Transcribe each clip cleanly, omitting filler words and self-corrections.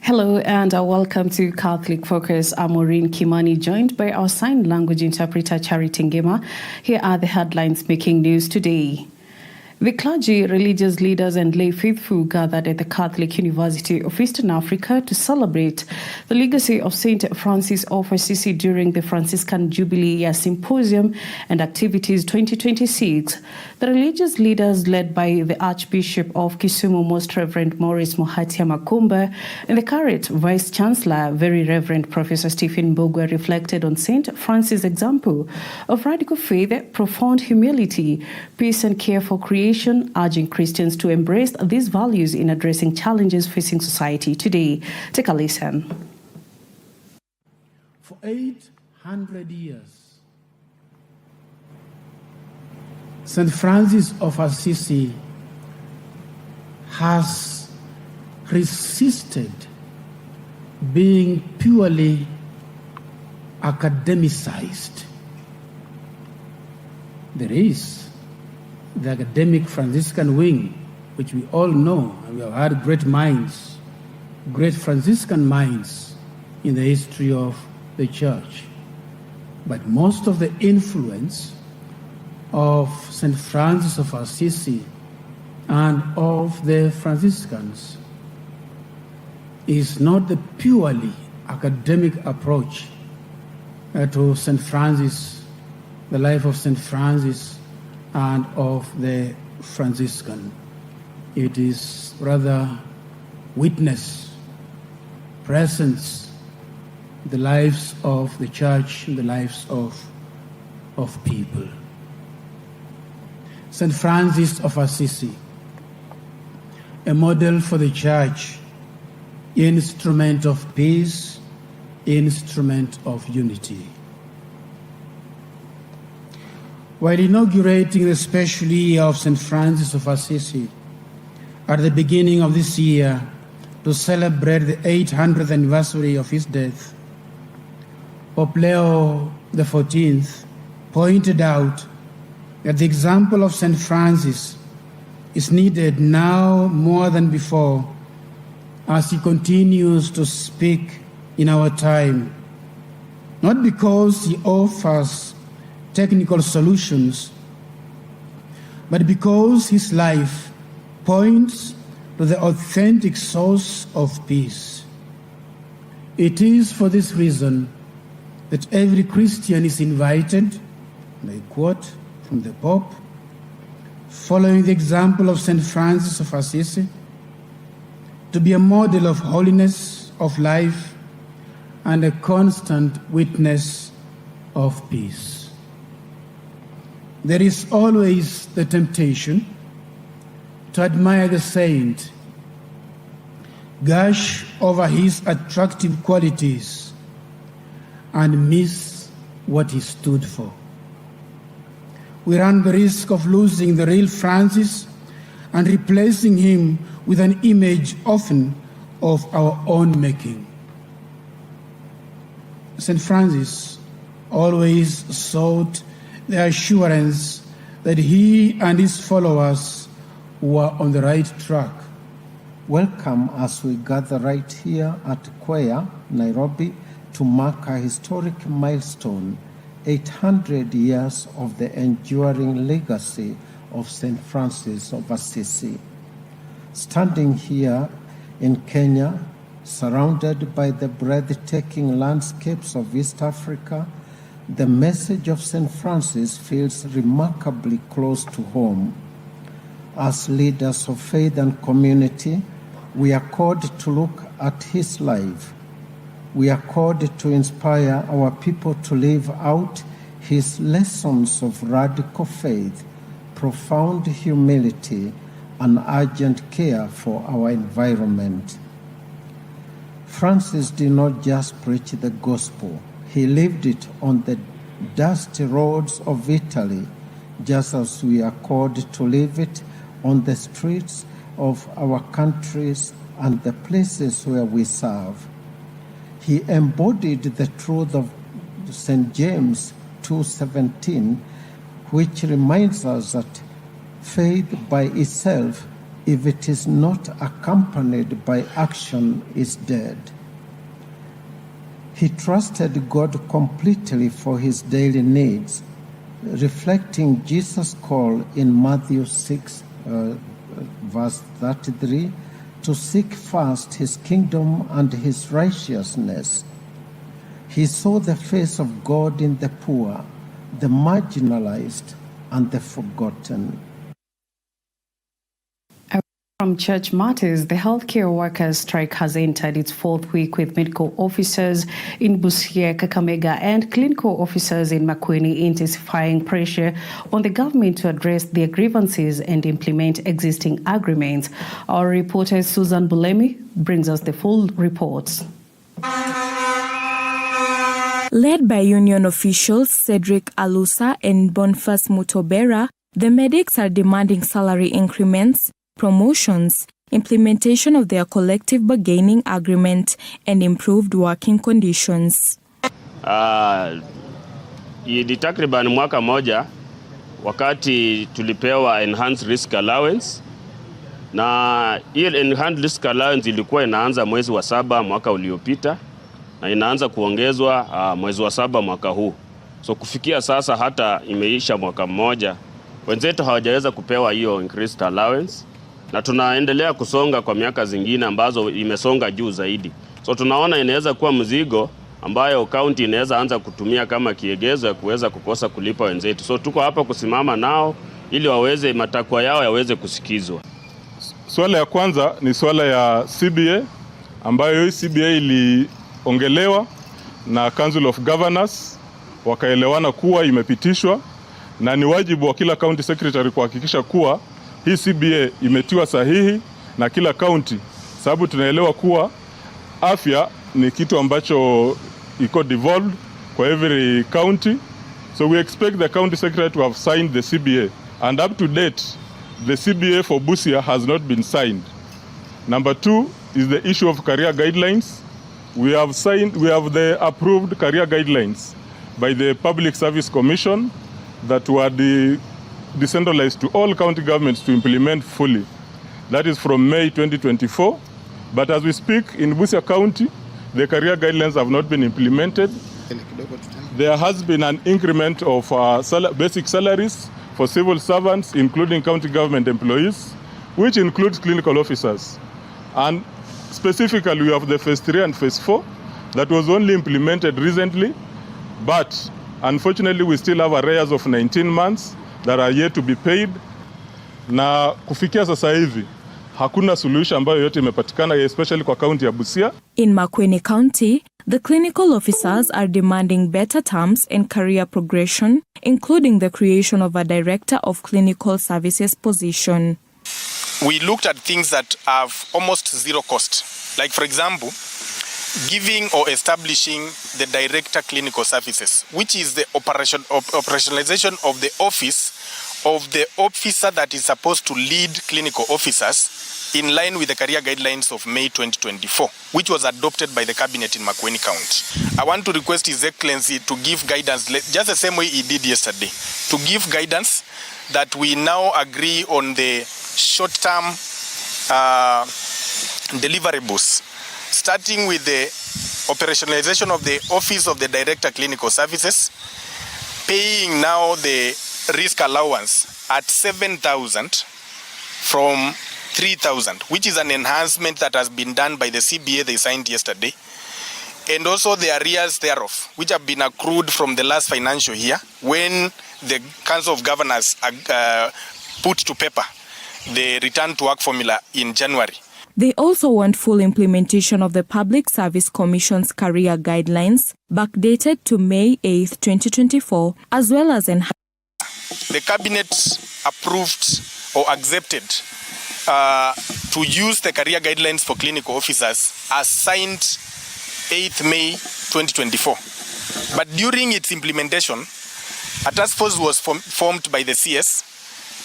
Hello and welcome to Catholic Focus. I'm Maureen Kimani, joined by our sign language interpreter Charity Ngema. Here are the headlines making news today. The clergy, religious leaders and lay faithful gathered at the Catholic University of Eastern Africa to celebrate the legacy of St. Francis of Assisi during the Franciscan Jubilee Year Symposium and Activities 2026. The religious leaders, led by the Archbishop of Kisumu, Most Reverend Maurice Muhatia Makumba, and the current Vice-Chancellor, Very Reverend Professor Stephen Mbugua, reflected on St. Francis' example of radical faith, profound humility, peace and care for creation, urging Christians to embrace these values in addressing challenges facing society today. Take a listen. For 800 years, St. Francis of Assisi has resisted being purely academicized. There is the academic Franciscan wing, which we all know, and we have had great minds, great Franciscan minds in the history of the Church. But most of the influence of St. Francis of Assisi and of the Franciscans is not the purely academic approach to St. Francis, the life of St. Francis and of the Franciscan. It is rather witness, presence, the lives of the Church, the lives of people. St. Francis of Assisi, a model for the Church, instrument of peace, instrument of unity. While inaugurating the special year of St. Francis of Assisi at the beginning of this year to celebrate the 800th anniversary of his death, Pope Leo XIV pointed out that the example of St. Francis is needed now more than before as he continues to speak in our time, not because he offers technical solutions, but because his life points to the authentic source of peace. It is for this reason that every Christian is invited, and I quote from the Pope, following the example of St. Francis of Assisi, to be a model of holiness, of life, and a constant witness of peace. There is always the temptation to admire the saint, gush over his attractive qualities, and miss what he stood for. We run the risk of losing the real Francis and replacing him with an image often of our own making. St. Francis always sought the assurance that he and his followers were on the right track. Welcome as we gather right here at Kwea, Nairobi, to mark a historic milestone, 800 years of the enduring legacy of St. Francis of Assisi. Standing here in Kenya, surrounded by the breathtaking landscapes of East Africa, the message of St. Francis feels remarkably close to home. As leaders of faith and community, we are called to look at his life. We are called to inspire our people to live out his lessons of radical faith, profound humility, and urgent care for our environment. Francis did not just preach the gospel. He lived it on the dusty roads of Italy, just as we are called to live it on the streets of our countries and the places where we serve. He embodied the truth of St. James 2:17, which reminds us that faith by itself if it is not accompanied by action, is dead. He trusted God completely for his daily needs, reflecting Jesus' call in Matthew 6, verse 33, to seek first his kingdom and his righteousness. He saw the face of God in the poor, the marginalized, and the forgotten. From Church Matters, the healthcare workers' strike has entered its fourth week, with medical officers in Busia, Kakamega and clinical officers in Makueni intensifying pressure on the government to address their grievances and implement existing agreements. Our reporter Susan Bulemi brings us the full reports. Led by union officials Cedric Alusa and Boniface Mutobera, the medics are demanding salary increments, promotions, implementation of their collective bargaining agreement, and improved working conditions. Ni takriban mwaka moja wakati tulipewa enhanced risk allowance, na hiyo enhanced risk allowance ilikuwa inaanza mwezi wa 7 mwaka uliopita na inaanza kuongezwa mwezi wa 7 mwaka huu. So kufikia sasa hata imeisha mwaka mmoja, wenzetu hawajaweza kupewa hiyo increased allowance, na tunaendelea kusonga kwa miaka zingine ambazo imesonga juu zaidi. So tunaona inaweza kuwa mzigo ambayo county inaweza anza kutumia kama kiegezo ya kuweza kukosa kulipa wenzetu. So tuko hapa kusimama nao ili waweze matakwa yao yaweze kusikizwa. Swala ya kwanza ni swala ya CBA, ambayo hii CBA iliongelewa na Council of Governors, wakaelewana kuwa imepitishwa, na ni wajibu wa kila county secretary kuhakikisha kuwa hii CBA imetiwa sahihi na kila county, sababu tunaelewa kuwa afya ni kitu ambacho iko devolved kwa every county. So we expect the county secretary to have signed the CBA, and up to date the CBA for Busia has not been signed. Number 2 is the issue of career guidelines. We have the approved career guidelines by the Public Service Commission that were decentralized to all county governments to implement fully. That is from May 2024. But as we speak, in Busia County, the career guidelines have not been implemented. There has been an increment of basic salaries for civil servants, including county government employees, which includes clinical officers. And specifically, we have the phase 3 and phase 4 that was only implemented recently, but unfortunately, we still have arrears of 19 months that are yet to be paid. Na kufikia sasa hivi hakuna solution ambayo yote imepatikana, especially kwa county ya Busia. In Makueni County, the clinical officers are demanding better terms and career progression, including the creation of a director of clinical services position. We looked at things that have almost zero cost. Like, for example, giving or establishing the director clinical services, which is the operationalization of the office of the officer that is supposed to lead clinical officers in line with the career guidelines of May 2024, which was adopted by the cabinet in Makueni County. I want to request His Excellency to give guidance, just the same way he did yesterday, to give guidance that we now agree on the short-term deliverables, starting with the operationalization of the Office of the Director Clinical Services, paying now the risk allowance at 7,000 from 3,000, which is an enhancement that has been done by the CBA they signed yesterday, and also the arrears thereof, which have been accrued from the last financial year when the Council of Governors put to paper the return to work formula in January. They also want full implementation of the Public Service Commission's career guidelines, backdated to May 8, 2024, as well as the Cabinet approved or accepted to use the career guidelines for clinical officers as signed 8th May 2024. But during its implementation, a task force was formed by the CS,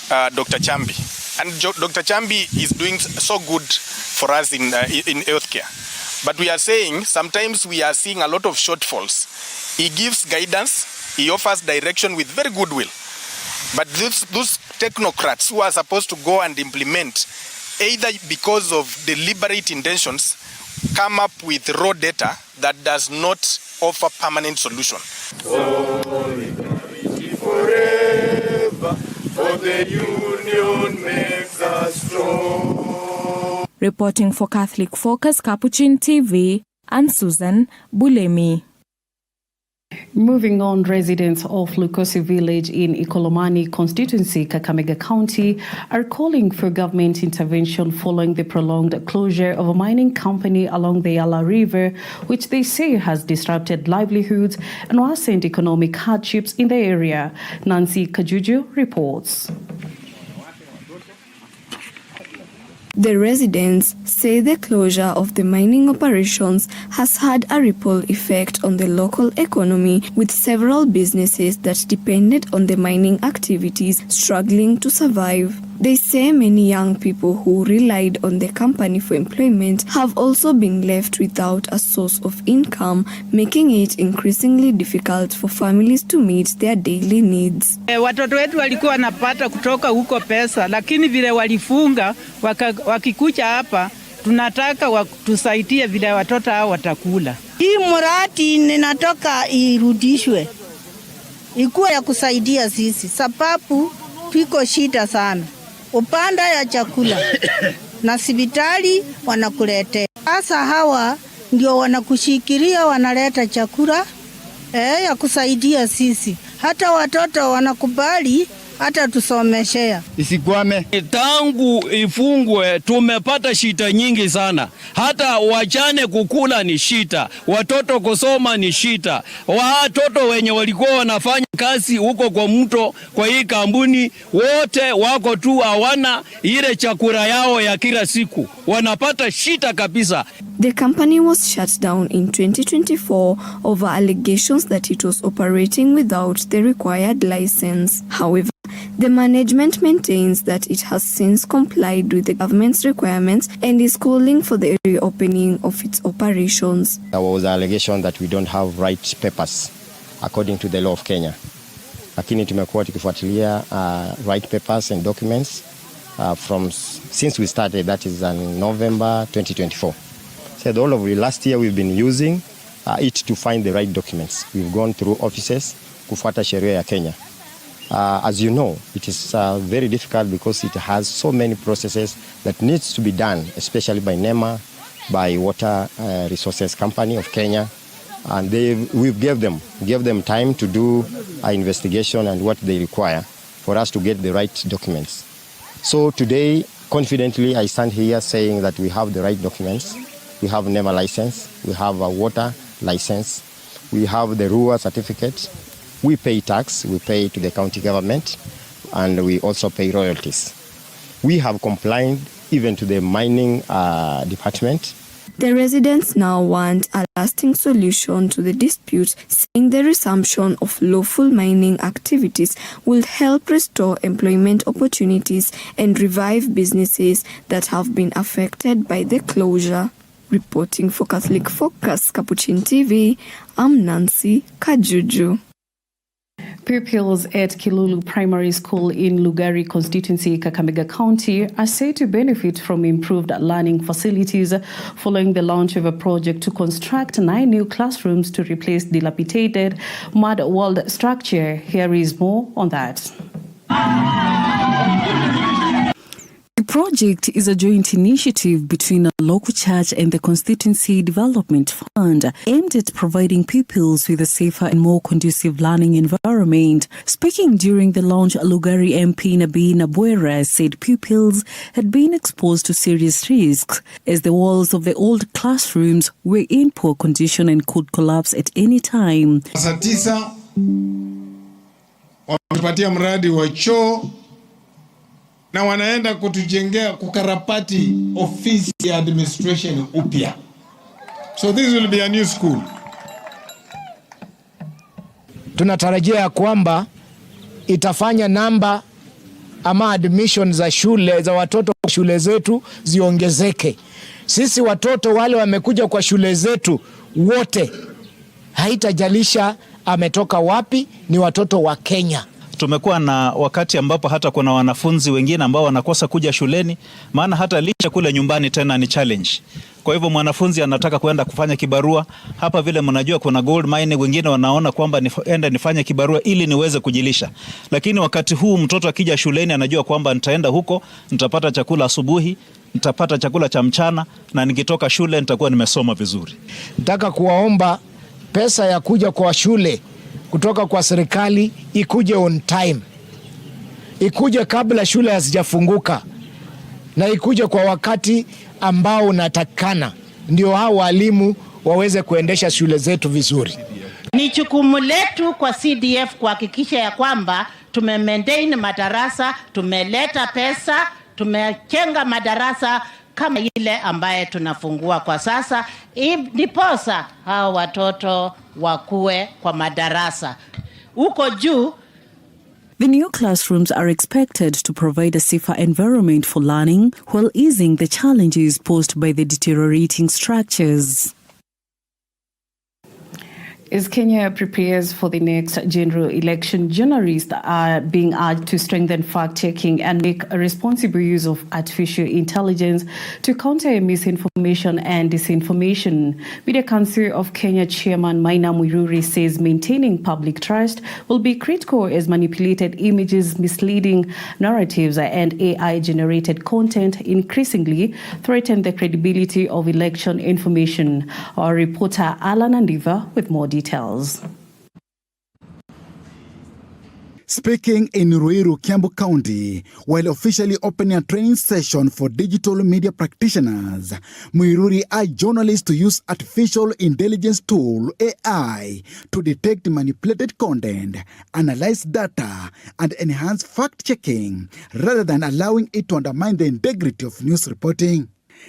Dr. Chambi. And Dr. Chambi is doing so good for us in healthcare. But we are saying sometimes we are seeing a lot of shortfalls. He gives guidance, he offers direction with very good will. But those technocrats who are supposed to go and implement either because of deliberate intentions, come up with raw data that does not offer permanent solution. Solidarity forever, for the union makes us strong. Reporting for Catholic Focus, Capuchin TV, I'm Susan Bulemi. Moving on, residents of Lukosi village in Ikolomani constituency, Kakamega County, are calling for government intervention following the prolonged closure of a mining company along the Yala River, which they say has disrupted livelihoods and worsened economic hardships in the area. Nancy Kajuju reports. The residents say the closure of the mining operations has had a ripple effect on the local economy, with several businesses that depended on the mining activities struggling to survive. They say many young people who relied on the company for employment have also been left without a source of income, making it increasingly difficult for families to meet their daily needs. Watoto wetu walikuwa wanapata kutoka huko pesa, lakini vile walifunga wakikucha hapa, tunataka tusaidie vile watoto hao watakula. Hii mradi ninatoka irudishwe, ikuwa ya kusaidia sisi, sababu tuko shida sana upanda ya chakula na hospitali wanakuletea. Sasa hawa ndio wanakushikilia, wanaleta chakula ya kusaidia sisi, hata watoto wanakubali hata tusomeshea. Isikwame. Tangu ifungwe tumepata shida nyingi sana. Hata wajane kukula ni shida, watoto kusoma ni shida. Watoto wenye walikuwa wanafanya kazi huko kwa mto kwa hii kampuni wote wako tu hawana ile chakula yao ya kila siku. Wanapata shida kabisa. The company was shut down in 2024 over allegations that it was operating without the required license. However, the management maintains that it has since complied with the government's requirements and is calling for the reopening of its operations. There was an allegation that we don't have right papers according to the law of Kenya. Lakini tumekuwa tukifuatilia right papers and documents since we started, that is in November 2024. So the whole of last year we've been using it to find the right documents. We've gone through offices kufuata sheria ya Kenya. As you know, it is very difficult because it has so many processes that needs to be done, especially by NEMA, by Water Resources Company of Kenya. And we gave them time to do an investigation and what they require for us to get the right documents. So today, confidently, I stand here saying that we have the right documents. We have NEMA license, we have a water license, we have the RUA certificate. We pay tax, we pay to the county government, and we also pay royalties. We have complied even to the mining department. The residents now want a lasting solution to the dispute, saying the resumption of lawful mining activities will help restore employment opportunities and revive businesses that have been affected by the closure. Reporting for Catholic Focus, Capuchin TV, I'm Nancy Kajuju. Pupils at Kilulu Primary School in Lugari constituency, Kakamega County, are said to benefit from improved learning facilities following the launch of a project to construct 9 new classrooms to replace dilapidated mud-walled structure. Here is more on that. The project is a joint initiative between a local church and the Constituency Development Fund, aimed at providing pupils with a safer and more conducive learning environment. Speaking during the launch, Lugari MP Nabi Nabuera said pupils had been exposed to serious risks as the walls of the old classrooms were in poor condition and could collapse at any time. Saa 9 wamepatia mradi wa choo na wanaenda kutujengea kukarabati ofisi ya administration upya. So this will be a new school. Tunatarajia kwamba itafanya namba ama admission za shule za watoto kwa shule zetu ziongezeke. Sisi watoto wale wamekuja kwa shule zetu wote, haitajalisha ametoka wapi, ni watoto wa Kenya. tumekuwa na wakati ambapo hata kuna wanafunzi wengine ambao wanakosa kuja shuleni, maana hata lisha kule nyumbani tena ni challenge. Kwa hivyo mwanafunzi anataka kuenda kufanya kibarua hapa, vile mnajua kuna gold mine, wengine wanaona kwamba nienda nifanye kibarua ili niweze kujilisha. Lakini wakati huu mtoto akija shuleni anajua kwamba nitaenda huko, nitapata chakula asubuhi, nitapata chakula cha mchana, na nikitoka shule nitakuwa nimesoma vizuri. Nataka kuwaomba pesa ya kuja kwa shule kutoka kwa serikali ikuje on time, ikuje kabla shule hazijafunguka, na ikuje kwa wakati ambao unatakana, ndio hao walimu waweze kuendesha shule zetu vizuri. Ni jukumu letu kwa CDF kuhakikisha ya kwamba tumemaintain madarasa, tumeleta pesa, tumejenga madarasa kama ile ambaye tunafungua kwa sasa, ndiposa hao watoto wakue kwa madarasa huko juu. The new classrooms are expected to provide a safer environment for learning while easing the challenges posed by the deteriorating structures. As Kenya prepares for the next general election, journalists are being urged to strengthen fact-checking and make a responsible use of artificial intelligence to counter misinformation and disinformation. Media Council of Kenya Chairman Maina Muiruri says maintaining public trust will be critical as manipulated images, misleading narratives, and AI-generated content increasingly threaten the credibility of election information. Our reporter Alan Andiva with more details. Speaking in Ruiru, Kiambu County, while officially opening a training session for digital media practitioners, Muiruri urged journalists to use artificial intelligence tool AI to detect manipulated content, analyze data, and enhance fact-checking rather than allowing it to undermine the integrity of news reporting.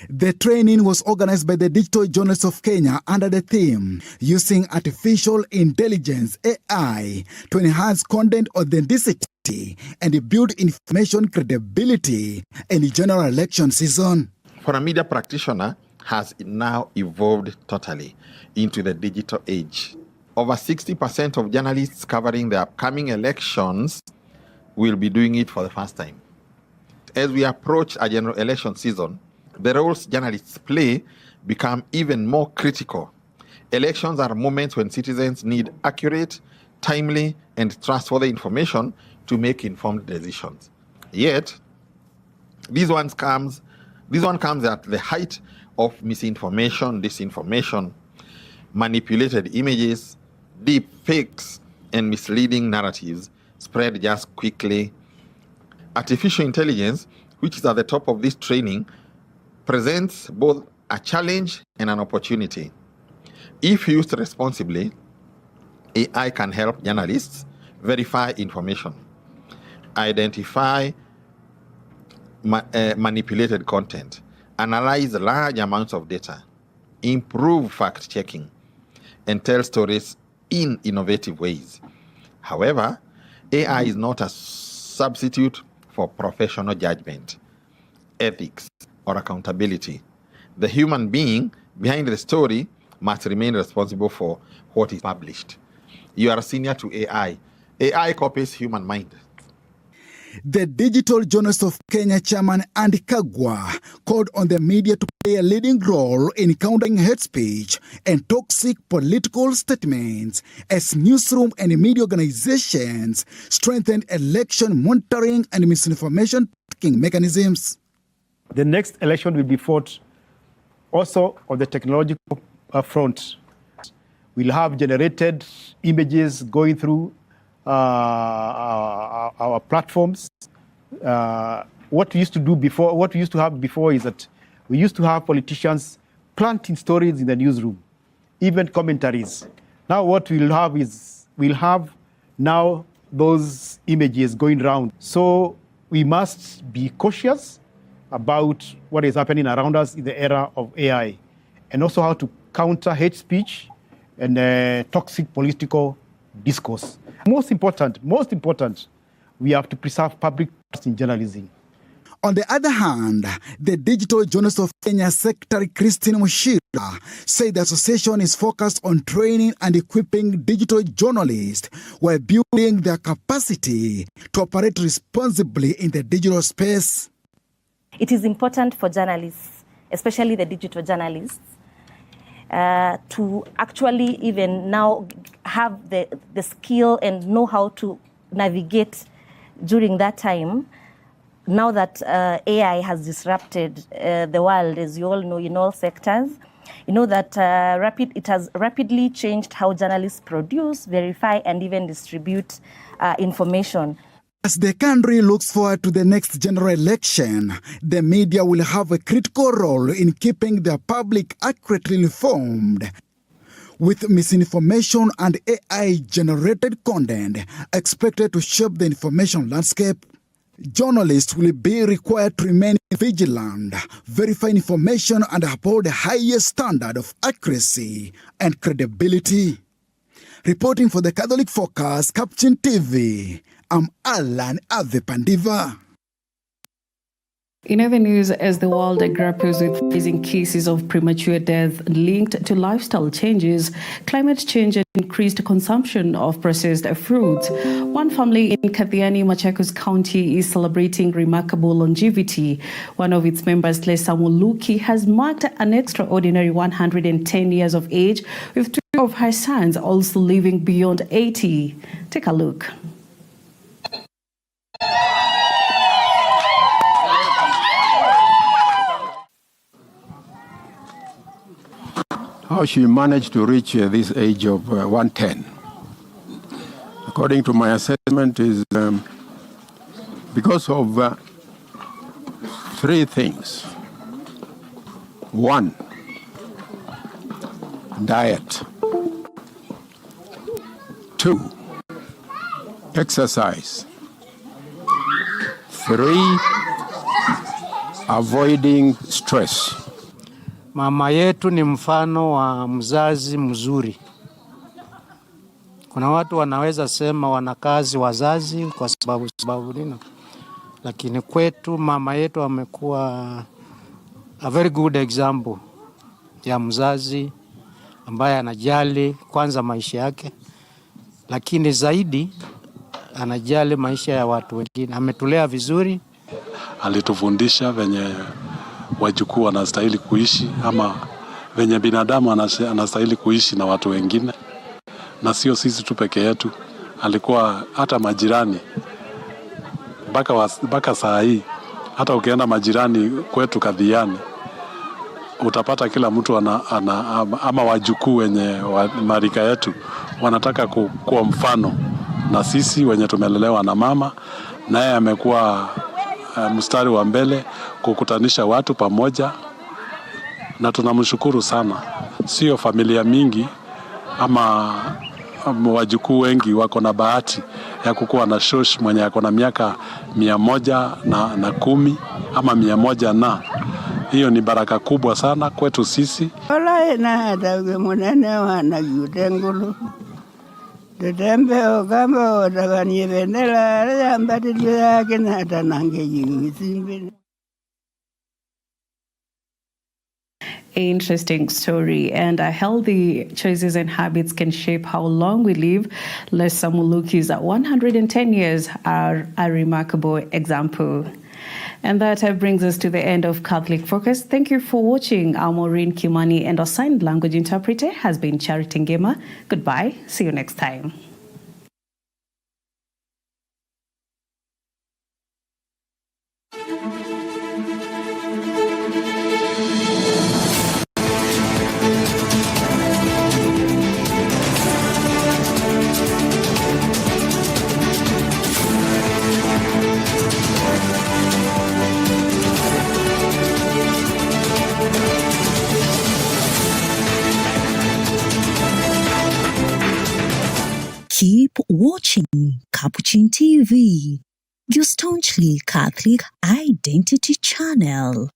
The training was organized by the Digital Journalists of Kenya under the theme, Using Artificial Intelligence AI to Enhance Content Authenticity and Build Information Credibility in the general election season. For a media practitioner has now evolved totally into the digital age. Over 60% of journalists covering the upcoming elections will be doing it for the first time. As we approach a general election season, the roles journalists play become even more critical. Elections are moments when citizens need accurate, timely, and trustworthy information to make informed decisions. Yet, this one comes at the height of misinformation, disinformation, manipulated images, deep fakes, and misleading narratives spread just quickly. Artificial intelligence, which is at the top of this training, presents both a challenge and an opportunity. If used responsibly, AI can help journalists verify information, identify manipulated content, analyze large amounts of data, improve fact-checking, and tell stories in innovative ways. However, AI is not a substitute for professional judgment, ethics, or accountability. The human being behind the story must remain responsible for what is published. You are senior to AI. AI copies human mind. The Digital Journalists of Kenya Chairman Andy Kagwa called on the media to play a leading role in countering hate speech and toxic political statements as newsroom and media organizations strengthen election monitoring and misinformation tracking mechanisms. The next election will be fought also on the technological front. We'll have generated images going through our platforms. What we used to have before is that we used to have politicians planting stories in the newsroom, even commentaries. Now what we'll have now those images going around. So we must be cautious about what is happening around us in the era of AI, and also how to counter hate speech and toxic political discourse. Most important, we have to preserve public trust in journalism. On the other hand, the Digital Journalists of Kenya Secretary Christine Mushiri say the association is focused on training and equipping digital journalists while building their capacity to operate responsibly in the digital space. It is important for journalists, especially the digital journalists, to actually even now have the skill and know how to navigate during that time. Now that AI has disrupted the world, as you all know, in all sectors, you know that it has rapidly changed how journalists produce, verify, and even distribute information. As the country looks forward to the next general election, the media will have a critical role in keeping the public accurately informed. With misinformation and AI-generated content expected to shape the information landscape, journalists will be required to remain vigilant, verify information, and uphold the highest standard of accuracy and credibility. Reporting for the Catholic Focus, Capuchin TV, I'm Alan Avepandiva. In other news, as the world grapples with rising cases of premature death linked to lifestyle changes, climate change and increased consumption of processed fruits, one family in Kathiani, Machakos County is celebrating remarkable longevity. One of its members, Lesa Muluki, has marked an extraordinary 110 years of age, with two of her sons also living beyond 80. Take a look. How she managed to reach this age of 110, according to my assessment, is because of three things. One, diet. Two, exercise. Three, avoiding stress. Mama yetu ni mfano wa mzazi mzuri. Kuna watu wanaweza sema wanakazi wazazi kwa sababu nini? Lakini kwetu mama yetu amekuwa a very good example ya mzazi ambaye anajali kwanza maisha yake, lakini zaidi anajali maisha ya watu wengine. Ametulea vizuri. Alitufundisha venye wajukuu wanastahili kuishi ama venye binadamu anastahili kuishi na watu wengine, na sio sisi tu peke yetu. Alikuwa hata majirani mpaka saa hii, hata ukienda majirani kwetu Kathiani utapata kila mtu ama wajukuu wenye marika yetu wanataka kuwa mfano na sisi wenye tumelelewa na mama, naye amekuwa mstari wa mbele kukutanisha watu pamoja, na tunamshukuru sana. Sio familia mingi ama wajukuu wengi wako na bahati ya kukuwa na shosh mwenye ako na miaka 110 ama 100 na hiyo ni baraka kubwa sana kwetu sisi. Wala na dawe mwanene wana yudengulu. Detembe okamba odagani venela ya mbadili yake na tanange yusimbe. Interesting story, and healthy choices and habits can shape how long we live. Lesa Muluki's 110 years are a remarkable example. And that brings us to the end of Catholic Focus. Thank you for watching. Our Maureen Kimani and our sign language interpreter has been Charity Ngema. Goodbye. See you next time. Keep watching Capuchin TV, your staunchly Catholic identity channel.